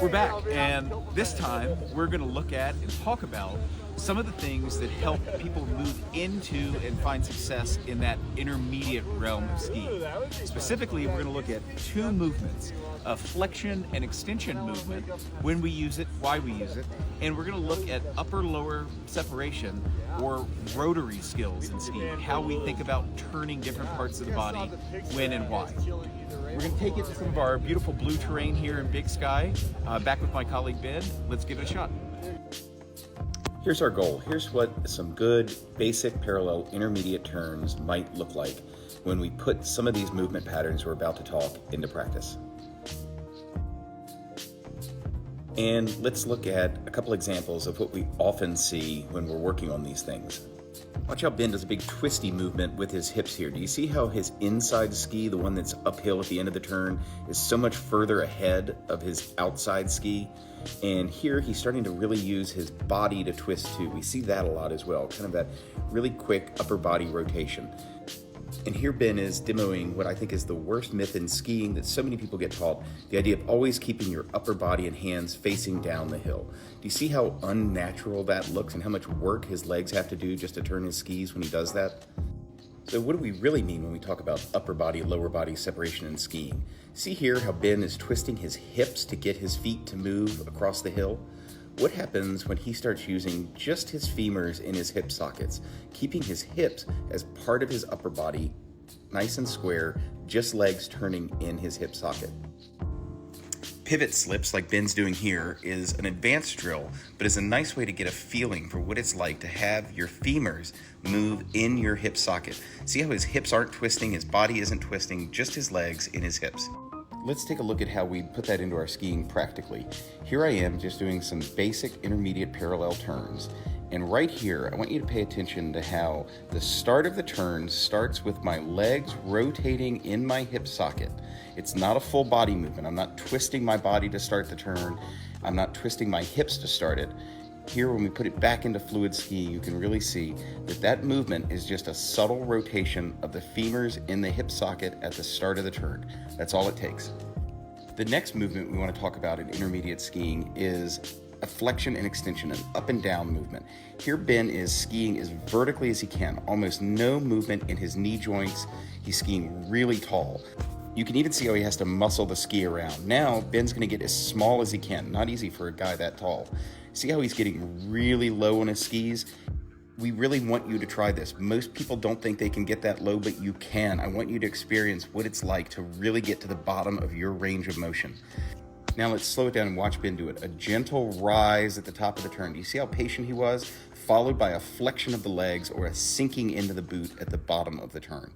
We're back, and this time we're going to look at and talk about some of the things that help people move into and find success in that intermediate realm of skiing. Specifically, we're going to look at two movements, a flexion and extension movement, when we use it, why we use it, and we're going to look at upper-lower separation or rotary skills in skiing, how we think about turning different parts of the body, when and why. We're going to take it to some of our beautiful blue terrain here in Big Sky. Back with my colleague Ben. Let's give it a shot. Here's our goal. Here's what some good basic parallel intermediate turns might look like when we put some of these movement patterns we're about to talk into practice. And let's look at a couple examples of what we often see when we're working on these things. Watch how Ben does a big twisty movement with his hips here. Do you see how his inside ski, the one that's uphill at the end of the turn, is so much further ahead of his outside ski? And here he's starting to really use his body to twist too. We see that a lot as well, kind of that really quick upper body rotation. And here Ben is demoing what I think is the worst myth in skiing that so many people get taught, the idea of always keeping your upper body and hands facing down the hill. Do you see how unnatural that looks and how much work his legs have to do just to turn his skis when he does that? So what do we really mean when we talk about upper body, lower body separation in skiing? See here how Ben is twisting his hips to get his feet to move across the hill? What happens when he starts using just his femurs in his hip sockets, keeping his hips as part of his upper body, nice and square, just legs turning in his hip socket? Pivot slips, like Ben's doing here, is an advanced drill, but is a nice way to get a feeling for what it's like to have your femurs move in your hip socket. See how his hips aren't twisting, his body isn't twisting, just his legs in his hips. Let's take a look at how we put that into our skiing practically. Here I am just doing some basic intermediate parallel turns. And right here, I want you to pay attention to how the start of the turn starts with my legs rotating in my hip socket. It's not a full body movement. I'm not twisting my body to start the turn. I'm not twisting my hips to start it. Here, when we put it back into fluid skiing, you can really see that that movement is just a subtle rotation of the femurs in the hip socket at the start of the turn. That's all it takes. The next movement we want to talk about in intermediate skiing is a flexion and extension, an up and down movement. Here Ben is skiing as vertically as he can, almost no movement in his knee joints. He's skiing really tall. You can even see how he has to muscle the ski around. Now Ben's going to get as small as he can. Not easy for a guy that tall. See how he's getting really low on his skis? We really want you to try this. Most people don't think they can get that low, but you can. I want you to experience what it's like to really get to the bottom of your range of motion. Now let's slow it down and watch Ben do it. A gentle rise at the top of the turn. Do you see how patient he was? Followed by a flexion of the legs or a sinking into the boot at the bottom of the turn.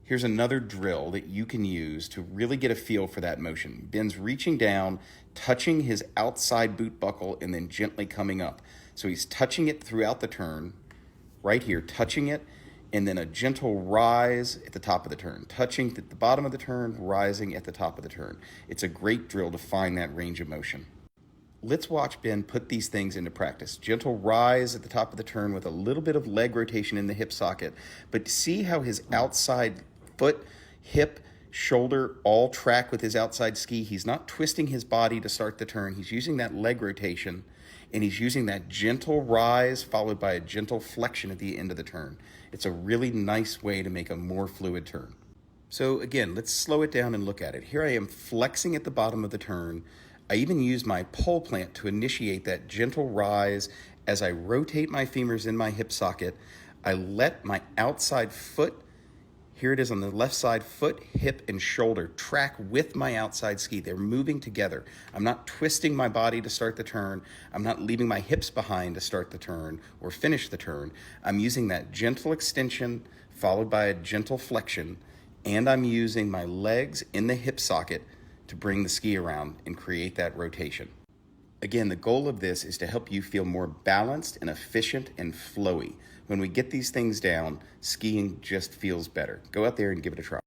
Here's another drill that you can use to really get a feel for that motion. Ben's reaching down, touching his outside boot buckle, and then gently coming up. So he's touching it throughout the turn, right here, touching it, and then a gentle rise at the top of the turn, touching at the bottom of the turn, rising at the top of the turn. It's a great drill to find that range of motion. Let's watch Ben put these things into practice. Gentle rise at the top of the turn with a little bit of leg rotation in the hip socket, but see how his outside foot, hip, shoulder all track with his outside ski. He's not twisting his body to start the turn. He's using that leg rotation, and he's using that gentle rise followed by a gentle flexion at the end of the turn. It's a really nice way to make a more fluid turn. So again, let's slow it down and look at it. Here I am flexing at the bottom of the turn. I even use my pole plant to initiate that gentle rise as I rotate my femurs in my hip socket. I let my outside foot, here it is on the left side, foot, hip, and shoulder track with my outside ski. They're moving together. I'm not twisting my body to start the turn. I'm not leaving my hips behind to start the turn or finish the turn. I'm using that gentle extension followed by a gentle flexion, and I'm using my legs in the hip socket to bring the ski around and create that rotation. Again, the goal of this is to help you feel more balanced and efficient and flowy. When we get these things down, skiing just feels better. Go out there and give it a try.